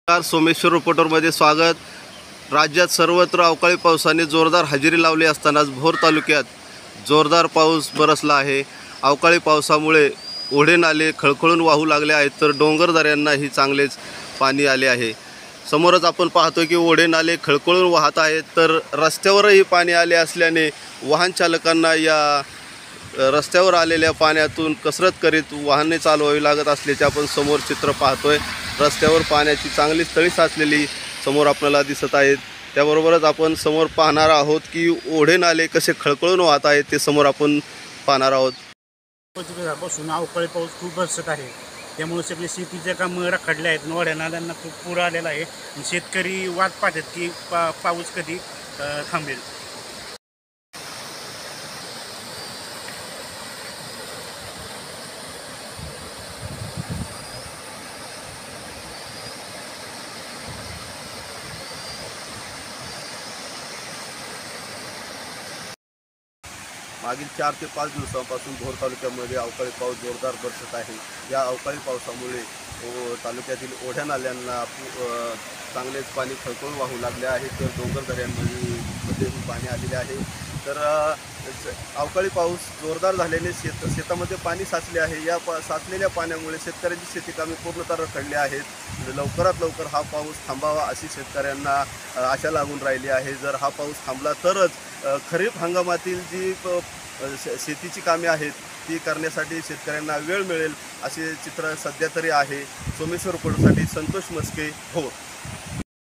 सोमेश्वर रिपोर्टरमध्ये स्वागत। राज्यात सर्वत्र अवकाळी पावसाने जोरदार हजेरी लावली असतानाच भोर तालुक्यात जोरदार पाऊस बरसला आहे। अवकाळी पावसामुळे ओढे नाले खळखळून वाहू लागले आहेत, तर डोंगर दऱ्यांनाही चांगलेच पाणी आले आहे। समोरच आपण पाहतो की ओढे नाले खळखळून वाहत आहेत, तर रस्त्यावरही पाणी आले असल्याने वाहन चालकांना या रस्त्यावर आलेल्या पाण्यातून कसरत करीत वाहने चालवावी लागत असल्याचे आपण समोर चित्र पाहतोय। रस्त्यावर पाण्याची चांगली तळी साचलेली समोर आपल्याला दिसत आहेत। त्याबरोबरच आपण समोर पाहणार आहोत की ओढे नाले कसे खळखळून वाहत आहेत, ते समोर आपण पाहणार आहोत। पासून अवकाळी पाऊस खूप बरसत आहे, त्यामुळे सगळे शेतीचे कामं रखडले आहेत। ओढ्या नाल्यांना खूप पूर आलेला आहे। शेतकरी वाट पाहतात की पाऊस कधी थांबेल। मागील 4 ते 5 दिवसांपासून भोर तालुक्यामध्ये अवकाळी पाऊस जोरदार बरसत आहे। या अवकाळी पावसामुळे तालुक्यातील ओढ्या नाल्यांना चांगलेच पाणी खळखळून वाहू लागले आहे, तर डोंगर दऱ्यांमध्ये पाणी आलेले आहे। तर अवकाळी पाऊस जोरदार झाल्याने शेतामध्ये पाणी साचले आहे। या साचलेल्या पाण्यामुळे शेतकऱ्यांची शेतीकामे पूर्णतः रखडली आहेत। लवकरात लवकर हा पाऊस थांबावा अशी शेतकऱ्यांना आशा लागून राहिली आहे। जर हा पाऊस थांबला तरच खरीप हंगामातील जी शेतीची कामे आहेत ती करण्यासाठी शेतकऱ्यांना वेळ मिळेल असे चित्र सध्या तरी आहे। सोमेश्वर रिपोर्टरसाठी संतोष मस्के, भोर।